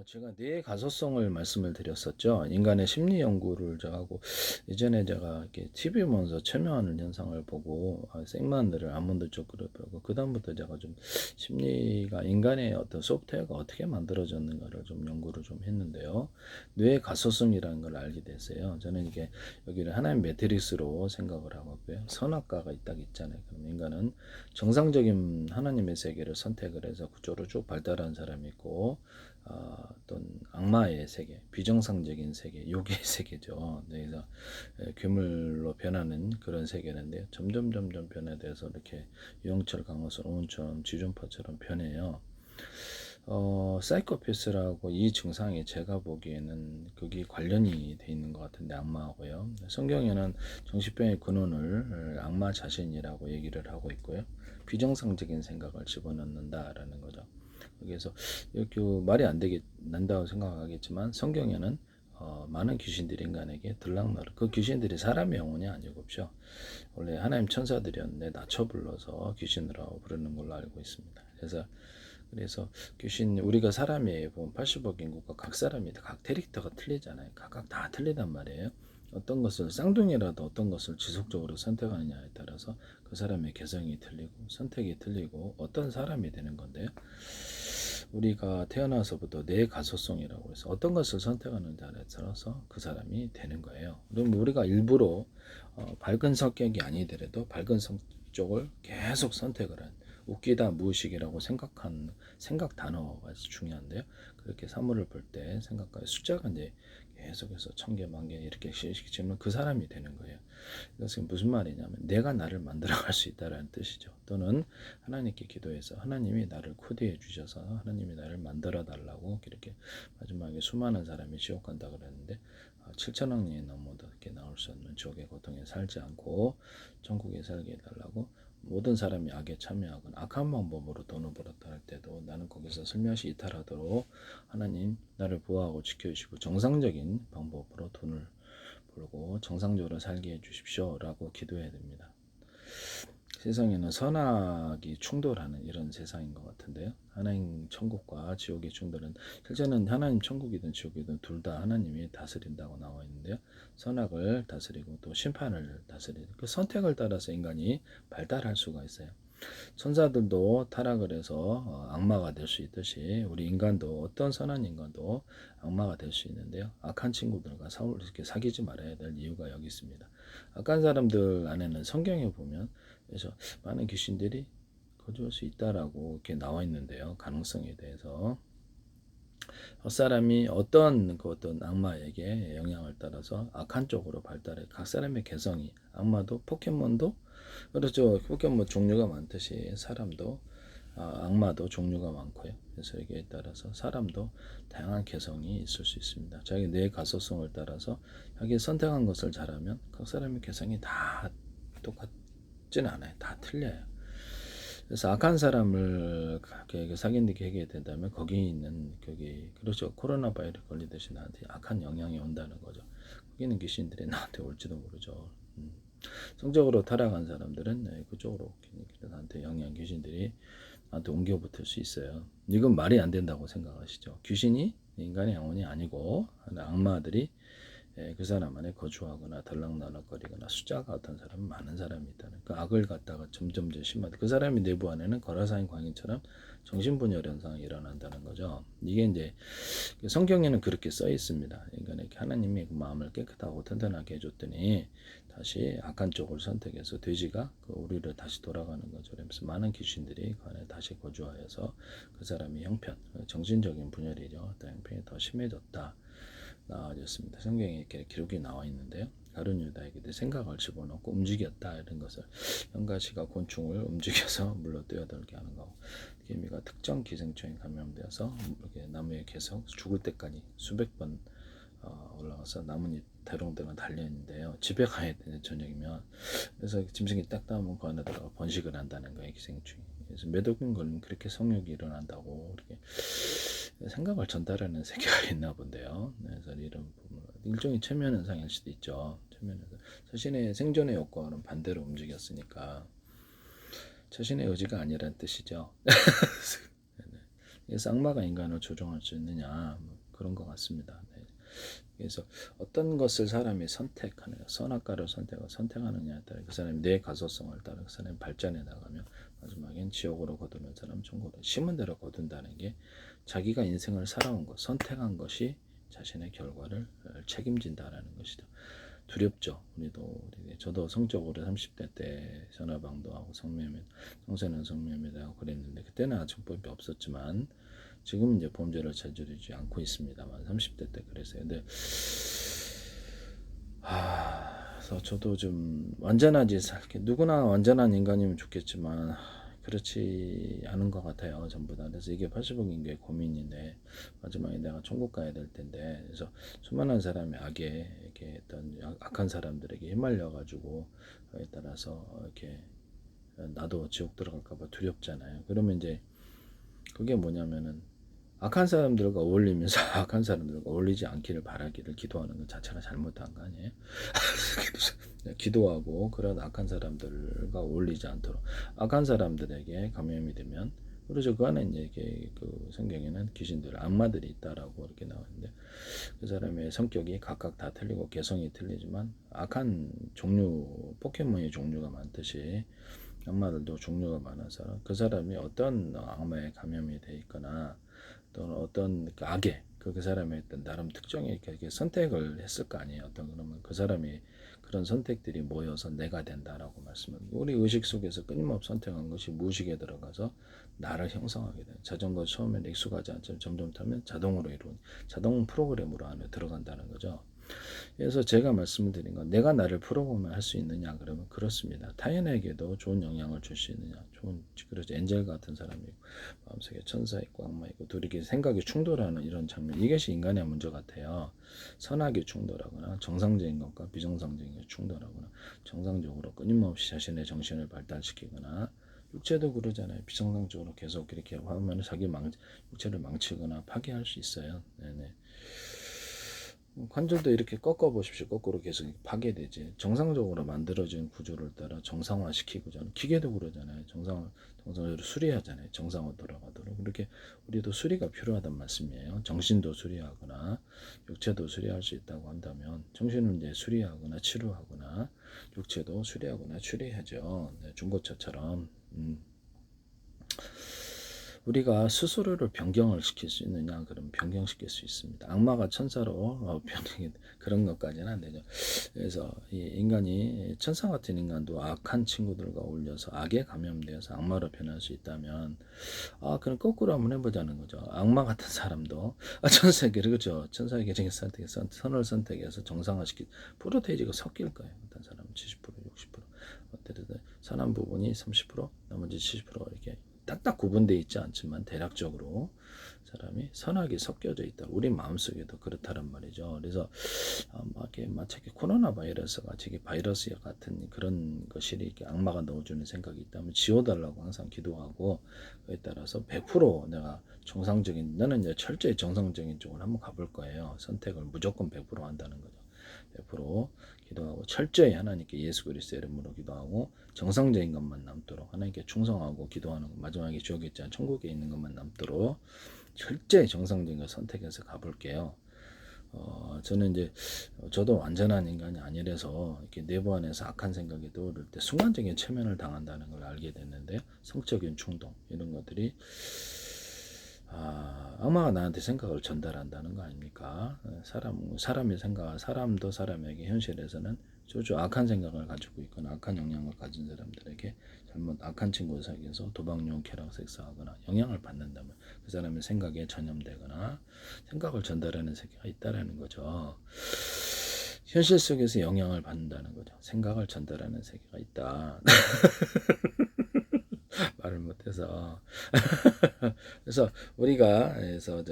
제가 뇌의 가소성을 말씀을 드렸었죠. 인간의 심리 연구를 제가 하고 예전에 제가 이렇게 TV 보면서 최면하는 현상을 보고 생마늘을 아몬드 쪽으로 배우고 그다음부터 제가 좀 심리가 인간의 어떤 소프트웨어가 어떻게 만들어졌는가를 좀 연구를 좀 했는데요. 뇌의 가소성이라는 걸 알게 됐어요. 저는 이게 여기를 하나의 매트릭스로 생각을 하고요. 선악과가 딱 있잖아요. 그럼 인간은 정상적인 하나님의 세계를 선택을 해서 그쪽으로 쭉 발달한 사람이 있고 어떤 악마의 세계, 비정상적인 세계, 요괴의 세계죠. 네, 그래서 괴물로 변하는 그런 세계인데 점점 변화돼서 이렇게 유영철, 강호선, 오은처럼 지존파처럼 변해요. 사이코패스라고 이 증상이 제가 보기에는 그게 관련이 돼 있는 것 같은데 악마하고요. 성경에는 정신병의 근원을 악마 자신이라고 얘기를 하고 있고요. 비정상적인 생각을 집어넣는다라는 거죠. 그래서 이렇게 말이 안 되게 난다고 생각하겠지만 성경에는 많은 귀신들이 인간에게 들락날락 그 귀신들이 사람의 영혼이 아니고요. 원래 하나님 천사들이었는데 낮춰 불러서 귀신이라고 부르는 걸로 알고 있습니다. 그래서 귀신 우리가 사람이 보면 80억 인구가 각 사람이 각 캐릭터가 틀리잖아요. 각각 다 틀리단 말이에요. 어떤 것을 쌍둥이라도 어떤 것을 지속적으로 선택하느냐에 따라서 그 사람의 개성이 틀리고 선택이 틀리고 어떤 사람이 되는 건데요. 우리가 태어나서부터 내 가소성이라고 해서 어떤 것을 선택하는 자에 따라서 그 사람이 되는 거예요. 그럼 우리가 일부러 밝은 성격이 아니더라도 밝은 성격을 계속 선택을 한 웃기다 무의식이라고 생각한 생각 단어가 중요한데요. 그렇게 사물을 볼 때 생각과 숫자가 이제 계속해서 1000개, 10,000개 이렇게 지면 그 사람이 되는 거예요. 이것은 무슨 말이냐면 내가 나를 만들어갈 수 있다는 뜻이죠. 또는 하나님께 기도해서 하나님이 나를 코디해 주셔서 하나님이 나를 만들어 달라고 이렇게 마지막에 수많은 사람이 지옥 간다 그랬는데 7천억 년이 넘어도 이렇게 나올 수 없는 지옥의 고통에 살지 않고 천국에 살게 해달라고 모든 사람이 악에 참여하거나 악한 방법으로 돈을 벌었다 할 때도 나는 거기서 슬며시 이탈하도록 하나님 나를 보호하고 지켜주시고 정상적인 방법으로 돈을 벌고 정상적으로 살게 해주십시오 라고 기도해야 됩니다. 세상에는 선악이 충돌하는 이런 세상인 것 같은데요. 하나님 천국과 지옥의 충돌은 실제는 하나님 천국이든 지옥이든 둘 다 하나님이 다스린다고 나와 있는데요. 선악을 다스리고 또 심판을 다스리는 그 선택을 따라서 인간이 발달할 수가 있어요. 천사들도 타락을 해서 악마가 될 수 있듯이 우리 인간도 어떤 선한 인간도 악마가 될 수 있는데요. 악한 친구들과 이렇게 사귀지 말아야 될 이유가 여기 있습니다. 악한 사람들 안에는 성경에 보면 그래서 많은 귀신들이 거주할 수 있다라고 이렇게 나와 있는데요. 가능성에 대해서 사람이 어떤 악마에게 영향을 따라서 악한 쪽으로 발달해 각 사람의 개성이 악마도 포켓몬도 그렇죠. 포켓몬 종류가 많듯이 사람도 악마도 종류가 많고요. 그래서 여기에 따라서 사람도 다양한 개성이 있을 수 있습니다. 자기 뇌 가소성을 따라서 자기 선택한 것을 잘하면 각 사람의 개성이 다 똑같지는 않아요. 다 틀려요. 그래서 악한 사람을 사귄다게 하게 된다면 거기 있는 거기 그렇죠. 코로나 바이러스 걸리듯이 나한테 악한 영향이 온다는 거죠. 거기 있는 귀신들이 나한테 올지도 모르죠. 성적으로 타락한 사람들은 그쪽으로 나한테 영향 귀신들이 나한테 옮겨 붙을 수 있어요. 이건 말이 안 된다고 생각하시죠. 귀신이 인간의 영혼이 아니고 악마들이 그 사람 안에 거주하거나 덜락날락거리거나 숫자가 어떤 사람은 많은 사람이 있다는 그 악을 갖다가 점점 심하다. 그 사람이 내부 안에는 거라사인 광인처럼 정신분열 현상이 일어난다는 거죠. 이게 이제 성경에는 그렇게 써 있습니다. 인간에게 하나님이 그 마음을 깨끗하고 튼튼하게 해줬더니 다시 악한 쪽을 선택해서 돼지가 우리를 다시 돌아가는 거죠. 그래서 많은 귀신들이 그 안에 다시 거주하여서 그 사람이 형편, 정신적인 분열이죠. 형편이 더 심해졌다. 나아졌습니다. 성경에 이렇게 기록이 나와 있는데요. 가룟 유다에게 생각을 집어넣고 움직였다 이런 것을 현가시가 곤충을 움직여서 물로 뛰어들게 하는 거고 개미가 특정 기생충에 감염되어서 이렇게 나무에 계속 죽을 때까지 수백 번 올라가서 나뭇잎 대롱대롱 달려있는데요. 집에 가야 되는 저녁이면 그래서 짐승이 딱 닿으면 그 안에다가 번식을 한다는 거예요. 기생충이. 그래서 매독인 걸리면 그렇게 성욕이 일어난다고 이렇게 생각을 전달하는 세계가 있나 본데요. 그래서 이런 부분 일종의 최면 현상일 수도 있죠. 최면 현상. 자신의 생존의 욕구와는 반대로 움직였으니까 자신의 의지가 아니란 뜻이죠. 그래서 악마가 인간을 조종할 수 있느냐? 그런 것 같습니다. 네. 그래서 어떤 것을 사람이 선택하느냐, 선악과를 선택하느냐에 따라 그 사람이 내 가소성을 따라 그 사람이 발전해 나가면 마지막엔 지옥으로 거두는 사람 천국으로, 심은 대로 거둔다는 게 자기가 인생을 살아온 것, 선택한 것이 자신의 결과를 책임진다라는 것이죠. 두렵죠. 저도 성적으로 30대 때 전화방도 하고 청소년 성매매도 하고 그랬는데, 그때는 아청법이 없었지만 지금 이제 범죄를 저지르지 않고 있습니다만 30대 때 그랬어요. 근데 그래서 저도 좀 완전하지, 누구나 완전한 인간이면 좋겠지만 그렇지 않은 것 같아요, 전부 다. 그래서 이게 80억 인구의 고민인데 마지막에 내가 천국 가야 될 텐데, 그래서 수많은 사람이 악에 이렇게 어떤 악한 사람들에게 휘말려 가지고 그에 따라서 이렇게 나도 지옥 들어갈까봐 두렵잖아요. 그러면 이제 그게 뭐냐면은 악한 사람들과 어울리면서 악한 사람들과 어울리지 않기를 바라기를 기도하는 것 자체가 잘못한 거 아니에요? 기도하고 그런 악한 사람들과 어울리지 않도록, 악한 사람들에게 감염이 되면, 그렇죠. 그 안에 이제 그 성경에는 귀신들, 악마들이 있다라고 이렇게 나오는데, 그 사람의 성격이 각각 다 틀리고 개성이 틀리지만 악한 종류, 포켓몬의 종류가 많듯이 악마들도 종류가 많아서 그 사람이 어떤 악마에 감염이 돼 있거나 또는 어떤 악에 그 사람의 어떤 나름 특정의 이렇게 선택을 했을 거 아니에요. 어떤, 그러면 그 사람이 그런 선택들이 모여서 내가 된다라고 말씀을, 우리 의식 속에서 끊임없이 선택한 것이 무의식에 들어가서 나를 형성하게 돼요. 자전거 처음에 익숙하지 않지만 점점 타면 자동으로 이루어진 자동 프로그램으로 안에 들어간다는 거죠. 그래서 제가 말씀을 드린 건, 내가 나를 프로그램할 수 있느냐 그러면 그렇습니다. 타인에게도 좋은 영향을 줄 수 있느냐, 좋은, 그렇죠. 엔젤 같은 사람이 있고 마음속에 천사 있고 악마 있고 둘이 생각이 충돌하는 이런 장면, 이것이 인간의 문제 같아요. 선악이 충돌하거나 정상적인 것과 비정상적인 것이 충돌하거나 정상적으로 끊임없이 자신의 정신을 발달시키거나, 육체도 그러잖아요. 비정상적으로 계속 이렇게 하면 자기 육체를 망치거나 파괴할 수 있어요. 네네. 관절도 이렇게 꺾어 보십시오. 거꾸로 계속 파괴되지. 정상적으로 만들어진 구조를 따라 정상화시키고, 저는 기계도 그러잖아요. 정상으로 수리하잖아요. 정상으로 돌아가도록. 그렇게 우리도 수리가 필요하단 말씀이에요. 정신도 수리하거나 육체도 수리할 수 있다고 한다면, 정신은 이제 수리하거나 치료하거나 육체도 수리하거나 치료하죠. 네, 중고차처럼. 우리가 스스로를 변경을 시킬 수 있느냐? 그럼 변경시킬 수 있습니다. 악마가 천사로 변경이, 그런 것까지는 안 되죠. 그래서 이 인간이, 천사 같은 인간도 악한 친구들과 어울려서 악에 감염되어서 악마로 변할 수 있다면, 그럼 거꾸로 한번 해보자는 거죠. 악마 같은 사람도 천사에게, 그렇죠. 천사에게 선택해서 선을 선택해서 정상화시키, 프로테이지가 섞일 거예요. 어떤 사람은 70%, 60%, 어때든 선한 부분이 30%, 나머지 70% 이렇게 딱딱 구분되어 있지 않지만 대략적으로 사람이 선악이 섞여져 있다. 우리 마음속에도 그렇다란 말이죠. 그래서 마치 코로나 바이러스 같이 바이러스 같은 그런 것이 이렇게 악마가 넣어주는 생각이 있다면 지워달라고 항상 기도하고, 그에 따라서 100% 내가 정상적인, 나는 이제 철저히 정상적인 쪽으로 한번 가볼 거예요. 선택을 무조건 100% 한다는 거죠. 100% 기도하고 철저히 하나님께 예수 그리스도의 이름으로 기도하고 정상적인 것만 남도록 하나님께 충성하고 기도하는 것, 마지막에 지옥에 있지 않은 천국에 있는 것만 남도록 철저히 정상적인 걸 선택해서 가볼게요. 저는 이제 저도 완전한 인간이 아니라서 이렇게 내부 안에서 악한 생각이 떠오를 때 순간적인 체면을 당한다는 걸 알게 됐는데, 성적인 충동 이런 것들이 악마가 나한테 생각을 전달한다는 거 아닙니까? 사람의 생각, 사람도 사람에게 현실에서는 조주 악한 생각을 가지고 있거나 악한 영향을 가진 사람들에게 잘못 악한 친구를 사귀어서 도박용, 쾌락, 섹스하거나 영향을 받는다면 그 사람의 생각에 전염되거나 생각을 전달하는 세계가 있다라는 거죠. 현실 속에서 영향을 받는다는 거죠. 생각을 전달하는 세계가 있다. 말을 못해서. 그래서 우리가, 그래서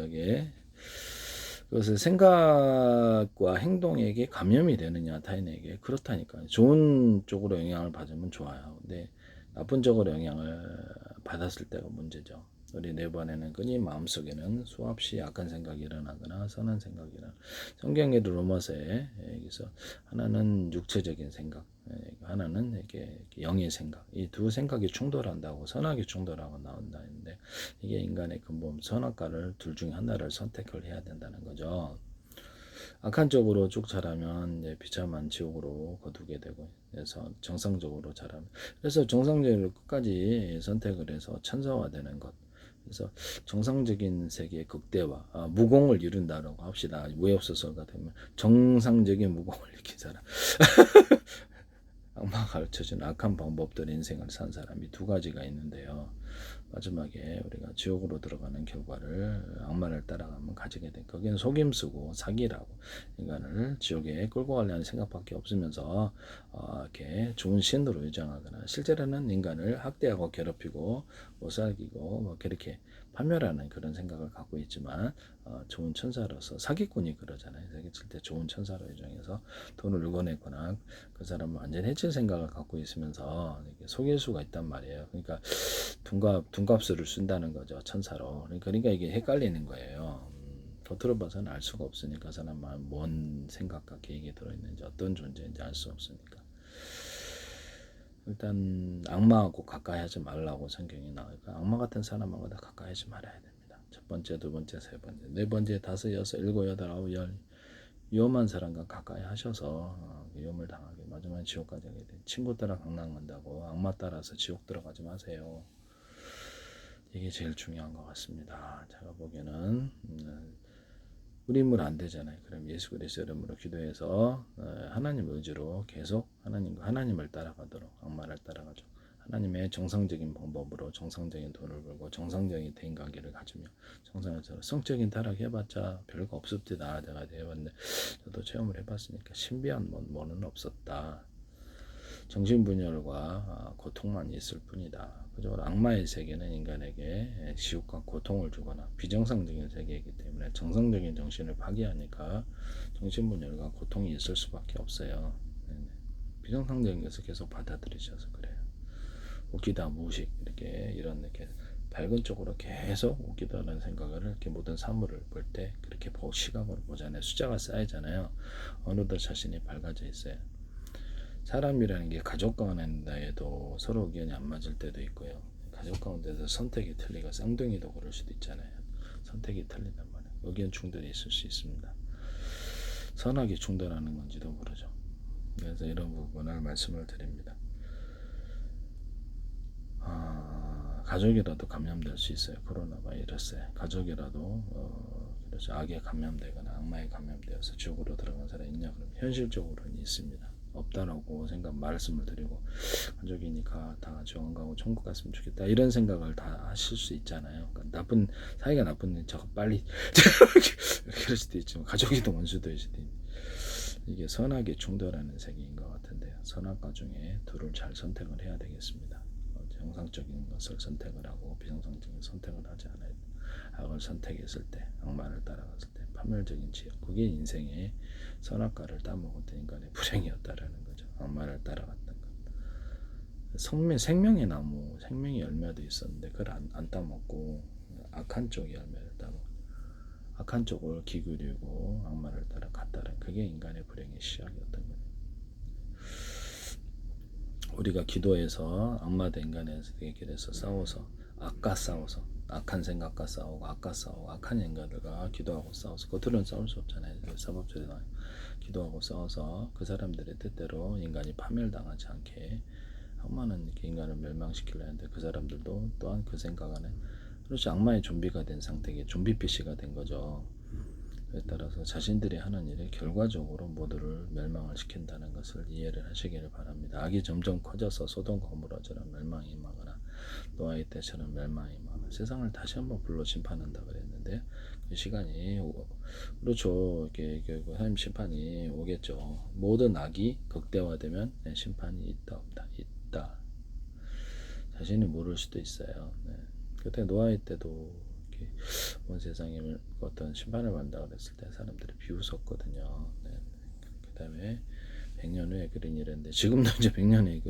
그것을 생각과 행동에게 감염이 되느냐, 타인에게, 그렇다니까요. 좋은 쪽으로 영향을 받으면 좋아요. 근데 나쁜 쪽으로 영향을 받았을 때가 문제죠. 우리 내부안에는 끊임 마음속에는 수없이 악한 생각이 일어나거나 선한 생각이 일어나. 성경의 로마서에 여기서 하나는 육체적인 생각, 하나는 이게 영의 생각. 이 두 생각이 충돌한다고 선악이 충돌하고 나온다는데 이게 인간의 근본 선악과를 둘 중에 하나를 선택을 해야 된다는 거죠. 악한 쪽으로 쭉 자라면 이제 비참한 지옥으로 거두게 되고 그래서 정상적으로 자라면 그래서 정상적으로 끝까지 선택을 해서 천사화 되는 것 그래서 정상적인 세계의 극대화 무공을 이룬다라고 합시다. 외엽소설가 되면 정상적인 무공을 일으킨 사람 악마가 가르쳐준 악한 방법들 인생을 산 사람이 두 가지가 있는데요. 마지막에 우리가 지옥으로 들어가는 결과를 악마를 따라가면 가지게 된 거기는 속임수고 사기라고 인간을 지옥에 끌고 가려는 생각밖에 없으면서 이렇게 좋은 신으로 위장하거나 실제로는 인간을 학대하고 괴롭히고 못살기고 뭐 그렇게 파멸하는 그런 생각을 갖고 있지만 좋은 천사로서 사기꾼이 그러잖아요. 사기칠 때 좋은 천사로 위장해서 돈을 읽어내거나 그 사람은 완전 해칠 생각을 갖고 있으면서 이렇게 속일 수가 있단 말이에요. 그러니까 둔갑수를 쓴다는 거죠. 천사로. 그러니까 이게 헷갈리는 거예요. 겉으로 봐서는 알 수가 없으니까 사람 마음 뭔 생각과 계획이 들어있는지 어떤 존재인지 알 수 없으니까. 일단 악마하고 가까이 하지 말라고 성경이 나오니까 악마 같은 사람하고 다 가까이 하지 말아야 됩니다. 첫 번째, 두 번째, 세 번째, 네 번째, 다섯, 여섯, 일곱, 여덟, 아홉, 열 위험한 사람과 가까이 하셔서 위험을 당하게 마지막에 지옥까지 가게 돼. 친구 따라 강남 간다고 악마 따라서 지옥 들어가지 마세요. 이게 제일 중요한 것 같습니다. 제가 보기에는 우리 힘으로 안 되잖아요. 그럼 예수 그리스도 이름으로 기도해서 하나님 의지로 계속 하나님을 따라가도록 악마를 따라가죠. 하나님의 정상적인 방법으로 정상적인 돈을 벌고 정상적인 대인관계를 가지며 정상적으로 성적인 타락해봤자 별거 없었다. 내가 해봤는데 저도 체험을 해봤으니까 신비한 뭐는 없었다. 정신분열과 고통만 있을 뿐이다. 그죠? 악마의 세계는 인간에게 지옥과 고통을 주거나 비정상적인 세계이기 때문에 정상적인 정신을 파괴하니까 정신분열과 고통이 있을 수밖에 없어요. 비정상적인 것을 계속 받아들이셔서 그래요. 웃기다, 무식 이렇게 밝은 쪽으로 계속 웃기다는 생각을 이렇게 모든 사물을 볼 때 그렇게 시각으로 보잖아요. 숫자가 쌓이잖아요. 어느덧 자신이 밝아져 있어요. 사람이라는 게 가족 가운데에도 서로 의견이 안 맞을 때도 있고요. 가족 가운데서 선택이 틀리고 쌍둥이도 그럴 수도 있잖아요. 선택이 틀린단 말이에요. 의견 충돌이 있을 수 있습니다. 선악이 충돌하는 건지도 모르죠. 그래서 이런 부분을 말씀을 드립니다. 가족이라도 감염될 수 있어요. 코로나 바이러스에. 가족이라도 그렇죠. 악에 감염되거나 악마에 감염되어서 지옥으로 들어간 사람이 있냐 그러면 현실적으로는 있습니다. 없다라고 말씀을 드리고 가족이니까 다 지원 가고 천국 갔으면 좋겠다 이런 생각을 다 하실 수 있잖아요. 그러니까 사이가 나쁜 저거 빨리 그럴 수도 있지만 가족이도 원수도일 수도 있는 이게 선악이 충돌하는 세계인 것 같은데요. 선악과 중에 둘을 잘 선택을 해야 되겠습니다. 정상적인 것을 선택을 하고 비정상적인 선택을 하지 않아야 돼. 악을 선택했을 때, 악마를 따라갔을 때 파멸적인 지역, 그게 인생의 선악과를 따먹었던 인간의 불행이었다라는 거죠. 악마를 따라갔던 것. 생명의 나무, 생명의 열매도 있었는데 그걸 안 따먹고 악한 쪽의 열매를 따먹고 악한 쪽을 기울이고 악마를 따라갔다는 그게 인간의 불행의 시작이었던 거예요. 우리가 기도해서 악마 대 인간에게 길에서 싸워서 악한 생각과 싸우고 악한 인간들과 기도하고 싸워서 겉으로는 싸울 수 없잖아요. 사법적으로 기도하고 싸워서 그 사람들의 뜻대로 인간이 파멸당하지 않게 악마는 이렇게 인간을 멸망시키려 하는데 그 사람들도 또한 그 생각 안에 그렇지 악마의 좀비가 된 상태에 좀비 PC가 된 거죠. 그에 따라서 자신들이 하는 일이 결과적으로 모두를 멸망을 시킨다는 것을 이해를 하시기를 바랍니다. 악이 점점 커져서 소돔과 고모라처럼 멸망이 임하거나 노아의 때처럼 멸망이 임하거나 세상을 다시 한번 불러 심판한다 그랬는데 그 시간이 그렇죠. 이렇게 하나님 심판이 오겠죠. 모든 악이 극대화되면 심판이 있다 없다 있다. 자신이 모를 수도 있어요. 네. 그때 노아의 때도 온 세상에 어떤 심판을 받는다 그랬을 때 사람들이 비웃었거든요. 네. 그 다음에 100년 후에 그런 일인데 지금도 이제 100년 후에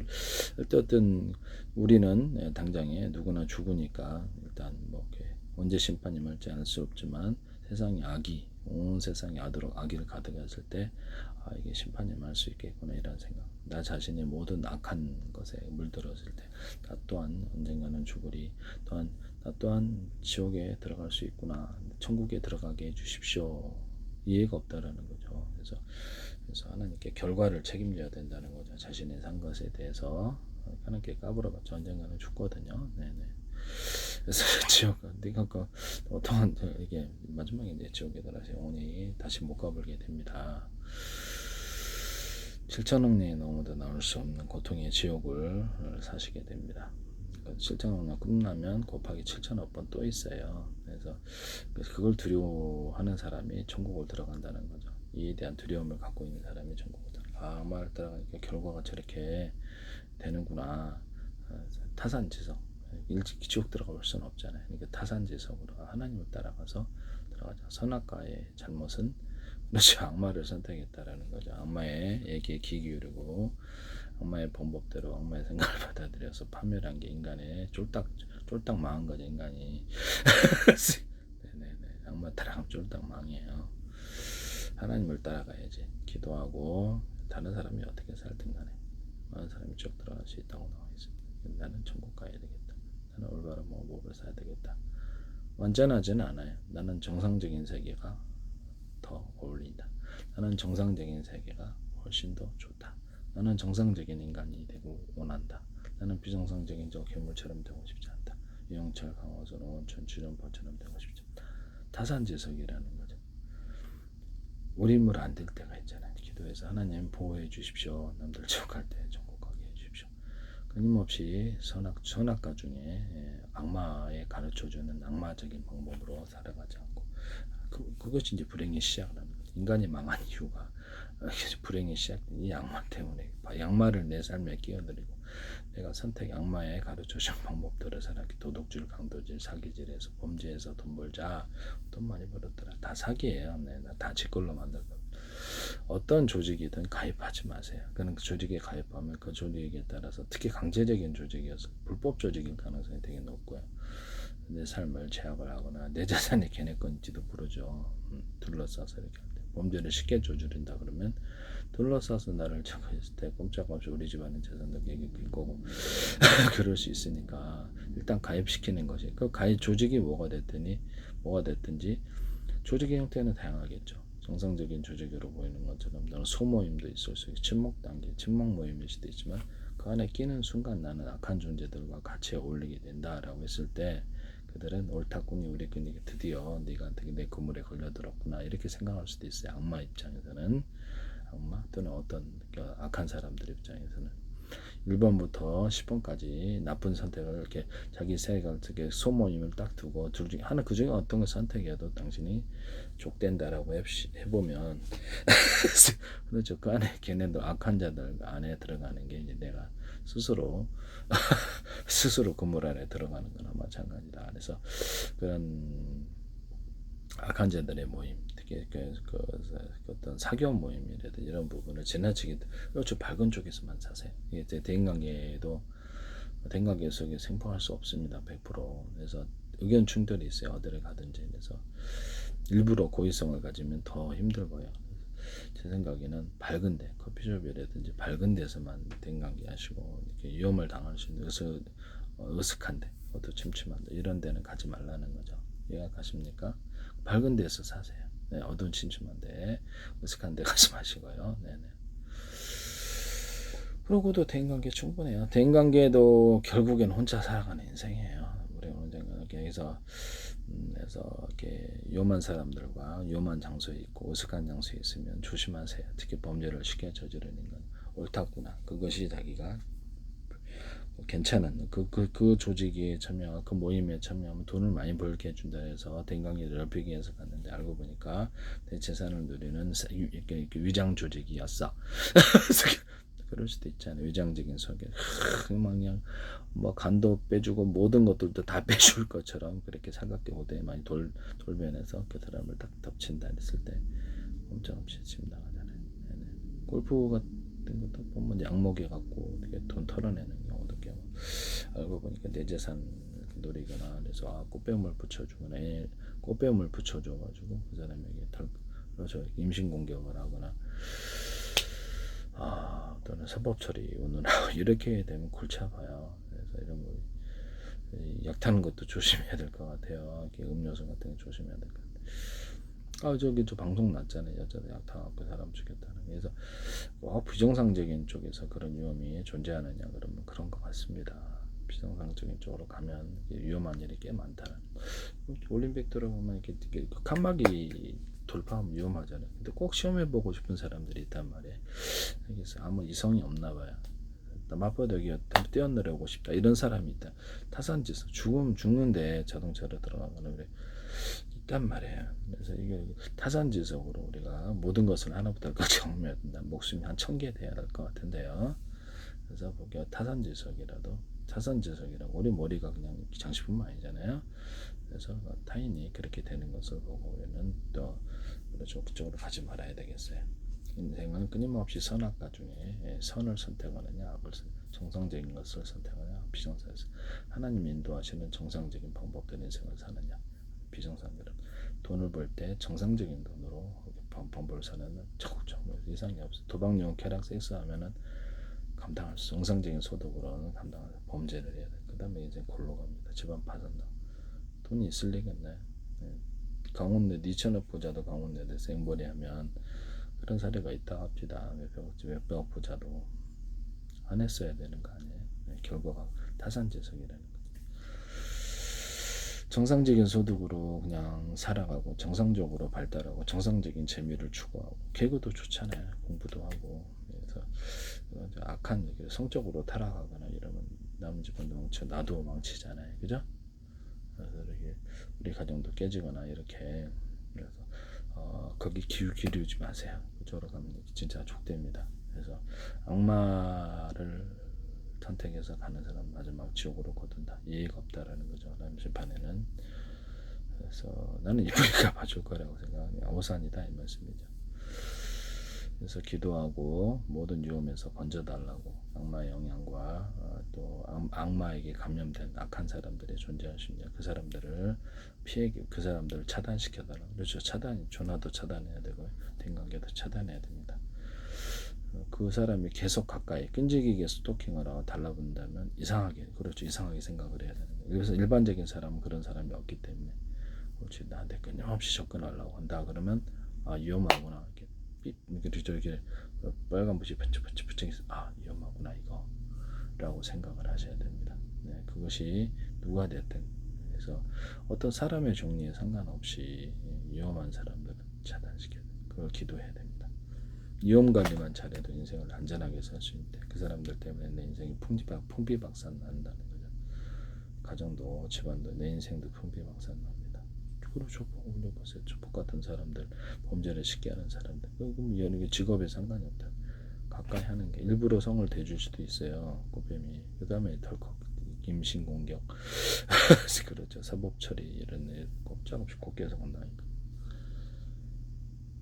어쨌든 우리는 당장에 누구나 죽으니까 일단 뭐 이렇게 언제 심판이 임할지 알 수 없지만 세상에 악이 온 세상에 악의를 가득했을 때 이게 심판이 임할 수 있겠구나 이런 생각. 나 자신이 모든 악한 것에 물들었을 때 나 또한 언젠가는 죽으리. 또한 나 또한 지옥에 들어갈 수 있구나. 천국에 들어가게 해주십시오. 이해가 없다라는 거죠. 그래서 하나님께 결과를 책임져야 된다는 거죠. 자신의 산 것에 대해서 하나님께 까불어봤자 언젠가는 죽거든요. 네네. 그래서 지옥 네가 어떠한 이게 마지막에 이제 지옥에 들어서 영원히 다시 못 가보게 됩니다. 7천억 년이 넘어도 나올 수 없는 고통의 지옥을 사시게 됩니다. 7천억 년 끝나면 곱하기 7천억 번 또 있어요. 그래서 그걸 두려워하는 사람이 천국을 들어간다는 거죠. 이에 대한 두려움을 갖고 있는 사람이 천국을 악마를 따라가니까 결과가 저렇게 되는구나. 타산지석 일찍 지옥 들어가 볼 수는 없잖아요. 그러니까 타산지석으로 하나님을 따라가서 들어가자. 선악과의 잘못은 그렇지 악마를 선택했다라는 거죠. 악마의 얘기에 귀 기울이고 악마의 방법대로 악마의 생각을 받아들여서 파멸한 게 인간의 쫄딱 망한 거죠. 인간이 네네네. 악마 따라가면 쫄딱 망해요. 하나님을 따라가야지. 기도하고 다른 사람이 어떻게 살든 간에 많은 사람이 쭉 들어갈 수 있다고 나와 있습니다. 나는 천국 가야 되겠다. 나는 올바른 목을 사야 되겠다. 완전하지는 않아요. 나는 정상적인 세계가 더 어울린다. 나는 정상적인 세계가 훨씬 더 좋다. 나는 정상적인 인간이 되고 원한다. 나는 비정상적인 저 괴물처럼 되고 싶지 않다. 유영철, 강호선, 오원천, 주전파처럼 되고 싶지 않다. 타산지석이라는 거죠. 우리물 안 될 때가 있잖아요. 기도해서 하나님 보호해 주십시오. 남들 지옥 갈 때 천국 가게 해 주십시오. 끊임없이 선악과 중에 악마에 가르쳐주는 악마적인 방법으로 살아가지 않고 그것이 이제 불행의 시작이라는 거죠. 인간이 망한 이유가 불행의 시작된 이 악마 때문에 악마를 내 삶에 끼어들이고 내가 악마에 가르쳐준 방법대로 살았기 도둑질, 강도질, 사기질해서 범죄해서 돈 벌자. 돈 많이 벌었더라. 다 사기예요. 네, 다 지 걸로 만들고 어떤 조직이든 가입하지 마세요. 그런 조직에 가입하면 그 조직에 따라서 특히 강제적인 조직이어서 불법 조직일 가능성이 되게 높고요. 내 삶을 제약을 하거나 내 자산이 걔네 건지도 모르죠. 둘러싸서 이렇게 할 때. 범죄를 쉽게 저지른다 그러면 둘러싸서 나를 저거했을 때 꼼짝없이 우리 집안의 재산도 깨길 거고 그럴 수 있으니까 일단 가입시키는 것이 그 가입 조직이 뭐가 됐든지 조직의 형태는 다양하겠죠. 정상적인 조직으로 보이는 것처럼 나는 소모임도 있을 수 있고 친목 단계, 친목 모임일 수도 있지만 그 안에 끼는 순간 나는 악한 존재들과 같이 어울리게 된다라고 했을 때 그들은 옳다꾼이 우리꾼이 드디어 네가 내 그물에 걸려들었구나 이렇게 생각할 수도 있어요. 악마 입장에서는 악마 또는 어떤 악한 사람들 입장에서는 1번부터 10번까지 나쁜 선택을 이렇게 자기 생각을 어떻게 소모임을 딱 두고 둘 중에 하나 그 중에 어떤 걸 선택해도 당신이 족된다라고 해보면 그렇죠. 그 안에 걔네들 악한 자들 안에 들어가는 게 이제 내가 스스로 그물 안에 들어가는 거나 마찬가지다. 그래서 그런 악한 자들의 모임, 특히 어떤 사교 모임이라든지 이런 부분을 지나치게 그렇죠. 밝은 쪽에서만 사세요. 이게 대인관계에도 대인관계 속에 생존할 수 없습니다. 100%. 그래서 의견 충돌이 있어요. 어디를 가든지. 그래서 일부러 고의성을 가지면 더 힘들고요. 제 생각에는 밝은데 커피숍이라든지 밝은 데서만 대인관계 하시고 이렇게 위험을 당할 수 있는 으슥한데 어두침침한데 이런 데는 가지 말라는 거죠. 이해가 가십니까? 밝은 데서 사세요. 네, 어두운 침침한데 으슥한 데 가지 마시고요. 네네. 그러고도 대인관계 충분해요. 대인관계도 결국엔 혼자 살아가는 인생이에요. 우리 언젠가 그래서 이렇게 위험한 사람들과 위험한 장소에 있고 어색한 장소에 있으면 조심하세요. 특히 범죄를 쉽게 저지르는 건 옳다구나. 그것이 자기가 괜찮은 그 조직에 참여하고 그 모임에 참여하면 돈을 많이 벌게 해준다 해서 대인관계를 넓히기 위해서 갔는데 알고 보니까 내 재산을 누리는 이렇게 위장 조직이었어. 그럴 수도 있잖아요. 위장적인 소개. 그냥 뭐 간도 빼주고 모든 것들도 다 빼줄 것처럼 그렇게 삼각대 호대에 많이 돌변해서 그 사람을 딱 덮친다 했을 때 꼼짝없이 침 나가잖아요. 골프가 같은 것도 보면 약목에 갖고 어떻게 돈 털어내는 경우도 꽤 알고 보니까 내 재산 노리거나 그래서 꽃뱀을 붙여주거나 꽃뱀을 붙여줘가지고 그 사람에게 그렇죠 임신 공격을 하거나 또는 사법 처리 운운하고 이렇게 되면 골치 아파요. 그래서 이런 거 약 타는 것도 조심해야 될 것 같아요. 이렇게 음료수 같은 거 조심해야 될 것 같아요. 저기 저 방송 났잖아요. 여자도 약 타갖고 사람 죽였다는. 그래서 비정상적인 쪽에서 그런 위험이 존재하느냐 그러면 그런 것 같습니다. 비정상적인 쪽으로 가면 위험한 일이 꽤 많다는. 올림픽 들어보면 이렇게 칸막이 돌파하면 위험하잖아요. 근데 꼭 시험해보고 싶은 사람들이 있단 말이에요. 그래서 아무 이성이 없나 봐요. 맞바닥에 뛰어내려고 싶다 이런 사람이 있다. 타산지수 죽는데 자동차로 들어가거나 그래 있단 말이에요. 그래서 이게 타산지석으로 우리가 모든 것을 하나부터 끝까지 경험해야 된다. 목숨이 한 1000개 돼야 될 것 같은데요. 그래서 보기에 타산지석이라고 우리 머리가 그냥 장식품만 아니잖아요. 그래서 타인이 그렇게 되는 것을 보고 우리는 또 그렇죠 그쪽으로 가지 말아야 되겠어요. 인생은 끊임없이 선악과 중에 선을 선택하느냐 악을 정상적인 것을 선택하느냐 비정상에서 하나님 인도하시는 정상적인 방법대로 인생을 사느냐 비정상대로 돈을 벌 때 정상적인 돈으로 방법을 사는 적극적으로 이상이 없어. 도박용 쾌락 섹스하면은 감당할 수 정상적인 소득으로는 감당할 범죄를 해야 돼. 그 다음에 이제 골로 갑니다. 집안 파산다. 돈이 있을 리겠네. 강원도 니천억 부자도 강원도에 생벌이 하면 그런 사례가 있다 합시다. 몇백억 부자도 안 했어야 되는 거 아니에요. 결과가 타산지석이라는 거죠. 정상적인 소득으로 그냥 살아가고 정상적으로 발달하고 정상적인 재미를 추구하고 개그도 좋잖아요. 공부도 하고 그래서 악한 성적으로 타락하거나 이러면 남은 집안도 망쳐 나도 망치잖아요. 그죠? 그래서 이렇게 우리 가정도 깨지거나 이렇게 그래서 거기 기울이지 마세요. 그쪽으로 가면 진짜 족됩니다. 그래서 악마를 선택해서 가는 사람 마지막 지옥으로 거둔다. 예의가 없다라는 거죠. 하나님 심판에는. 그래서 나는 이쁘니까 봐줄 거라고 생각하니 아우산이다 이 말씀이죠. 그래서 기도하고 모든 위험에서 건져달라고 악마의 영향과 또 악마에게 감염된 악한 사람들이 존재할 수 있냐 그 사람들을 그 사람들을 차단시켜달라고. 그렇죠. 전화도 차단해야 되고 대인관계도 차단해야 됩니다. 그 사람이 계속 가까이 끈질기게 스토킹을 하고 달라붙는다면 이상하게 생각을 해야 되는 거예요. 그래서 일반적인 사람은 그런 사람이 없기 때문에 그렇지 나한테 끊임없이 접근하려고 한다 그러면 위험하구나 이렇게 빨간불이 번쩍번쩍 위험하구나 이거라고 생각을 하셔야 됩니다. 네, 그것이 누가 됐든 그래서 어떤 사람의 종류에 상관없이 위험한 사람들은 차단시켜야 돼요. 그걸 기도해야 됩니다. 위험 관리만 잘해도 인생을 안전하게 살 수 있는데 그 사람들 때문에 내 인생이 풍비박산 난다는 거죠. 가정도 집안도 내 인생도 풍비박산 납니다. 그렇죠. 보세요. 조폭 같은 사람들, 범죄를 쉽게 하는 사람들. 그럼 이런 직업에 상관이 없다. 가까이 하는 게 일부러 성을 대줄 수도 있어요. 꽃뱀이. 그 다음에 덜컥 임신 공격. 그렇죠. 사법 처리 이런 애 꼼짝없이 곱게서 건다니까.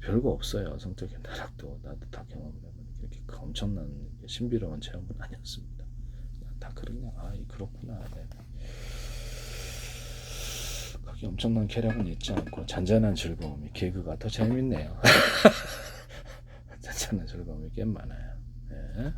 별거 없어요. 성적인 나락도 나도 다 경험을 해보니 그렇게 엄청난 신비로운 체험은 아니었습니다. 다 그러냐. 그렇구나. 네. 그게 엄청난 쾌락은 있지 않고 잔잔한 즐거움이 개그가 더 재밌네요. 잔잔한 즐거움이 꽤 많아요. 네.